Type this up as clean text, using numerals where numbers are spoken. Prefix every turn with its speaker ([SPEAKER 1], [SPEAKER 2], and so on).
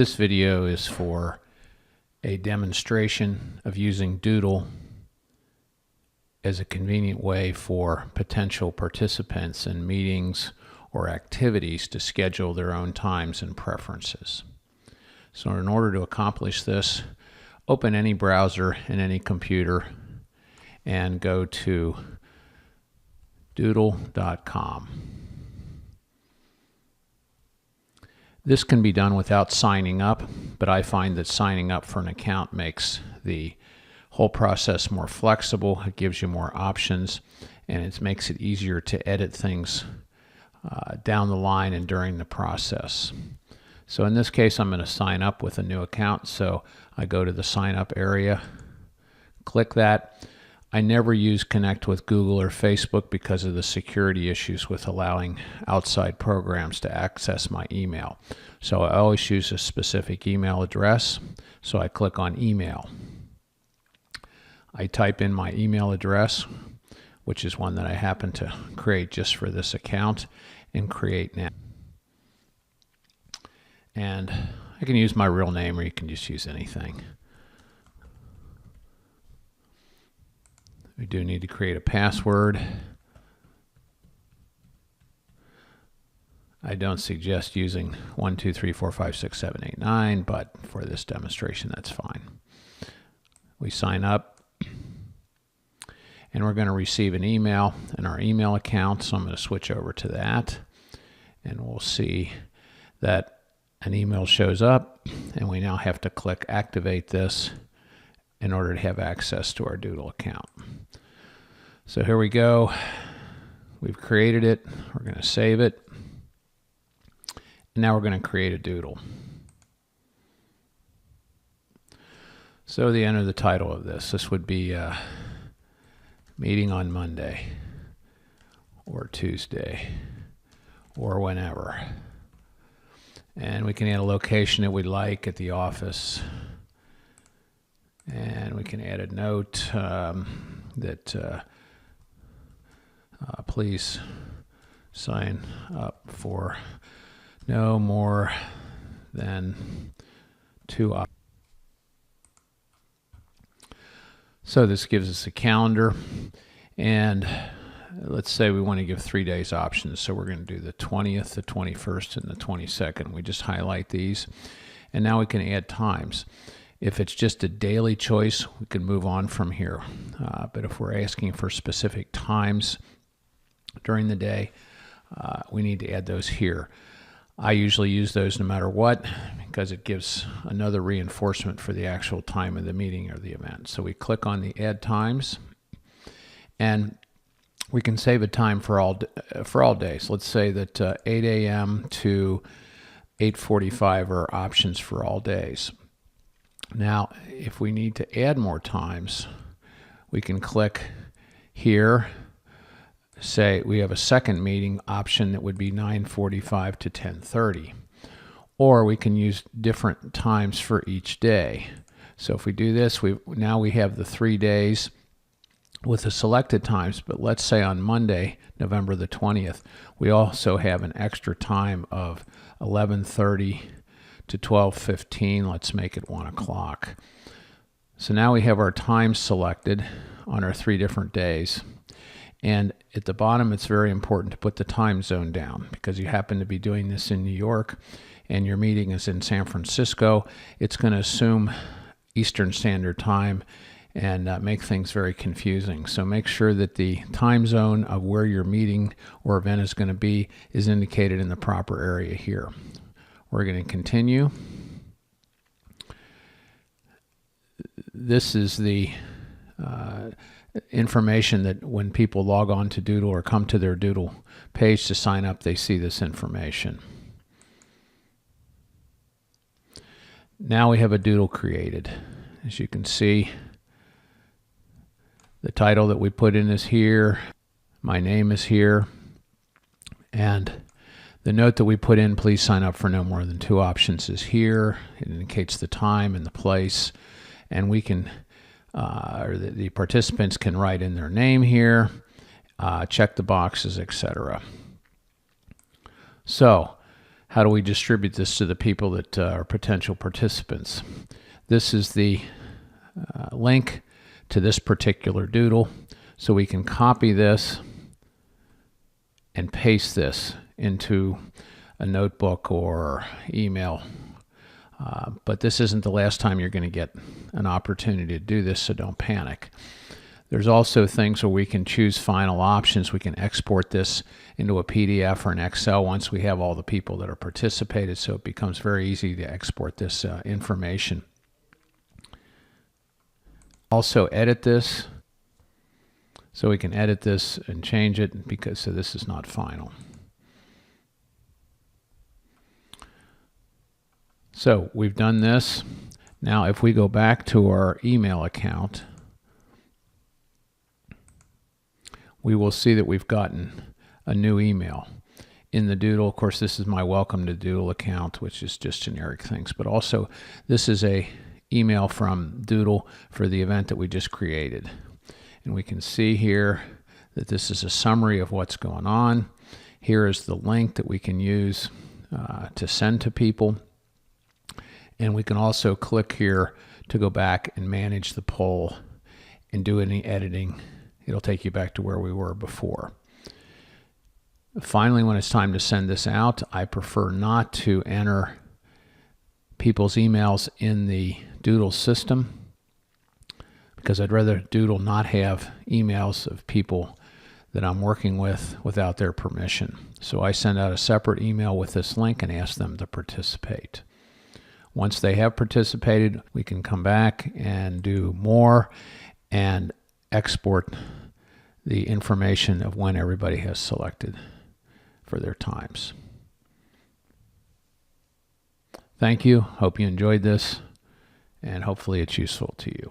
[SPEAKER 1] This video is for a demonstration of using Doodle as a convenient way for potential participants in meetings or activities to schedule their own times and preferences. So in order to accomplish this, open any browser in any computer and go to doodle.com. This can be done without signing up, but I find that signing up for an account makes the whole process more flexible. It gives you more options, and it makes it easier to edit things down the line and during the process. So in this case, I'm going to sign up with a new account. So I go to the sign up area, click that. I never use Connect with Google or Facebook because of the security issues with allowing outside programs to access my email. So I always use a specific email address. So I click on email. I type in my email address, which is one that I happen to create just for this account, and create now. And I can use my real name, or you can just use anything. We do need to create a password. I don't suggest using 1, 2, 3, 4, 5, 6, 7, 8, 9, but for this demonstration, that's fine. We sign up, and we're going to receive an email in our email account, so I'm going to switch over to that, and we'll see that an email shows up, and we now have to click Activate this in order to have access to our Doodle account. So here we go. We've created it. We're going to save it. And now we're going to create a Doodle. So the enter the title of this. This would be meeting on Monday or Tuesday or whenever. And we can add a location that we'd like at the office. And we can add a note that please sign up for no more than 2 hours. So this gives us a calendar, and let's say we want to give 3 days options. So we're going to do the 20th, the 21st, and the 22nd. We just highlight these, and now we can add times. If it's just a daily choice, we can move on from here. But if we're asking for specific times during the day, we need to add those here. I usually use those no matter what because it gives another reinforcement for the actual time of the meeting or the event. So we click on the Add Times, and we can save a time for all days. Let's say that 8 a.m. to 8:45 are options for all days. Now, if we need to add more times, we can click here. Say we have a second meeting option that would be 9:45 to 10:30. Or we can use different times for each day. So if we do this, now we have the 3 days with the selected times, but let's say on Monday, November the 20th, we also have an extra time of 11:30 to 12:15. Let's make it 1 o'clock. So now we have our times selected on our 3 different days. And at the bottom, it's very important to put the time zone down because you happen to be doing this in New York and your meeting is in San Francisco. It's going to assume Eastern Standard Time and make things very confusing. So make sure that the time zone of where your meeting or event is going to be is indicated in the proper area here. We're going to continue. This is the information that when people log on to Doodle or come to their Doodle page to sign up, they see this information. Now we have a Doodle created. As you can see, the title that we put in is here. My name is here. And the note that we put in, please sign up for no more than 2 options, is here. It indicates the time and the place. And we can or the participants can write in their name here, check the boxes, etc. So How do we distribute this to the people that are potential participants? This is the link to this particular doodle. So we can copy this and paste this into a notebook or email. But this isn't the last time you're going to get an opportunity to do this, so don't panic. There's also things where we can choose final options. We can export this into a PDF or an Excel once we have all the people that are participated, so it becomes very easy to export this information. Also edit this, so we can edit this and change it, because so this is not final. So we've done this. Now if we go back to our email account, we will see that we've gotten a new email in the Doodle. Of course, this is my Welcome to Doodle account, which is just generic things, but also this is a email from Doodle for the event that we just created. And we can see here that this is a summary of what's going on. Here is the link that we can use to send to people. And we can also click here to go back and manage the poll and do any editing. It'll take you back to where we were before. Finally, when it's time to send this out, I prefer not to enter people's emails in the Doodle system, because I'd rather Doodle not have emails of people that I'm working with without their permission. So I send out a separate email with this link and ask them to participate. Once they have participated, we can come back and do more and export the information of when everybody has selected for their times. Thank you. Hope you enjoyed this, and hopefully it's useful to you.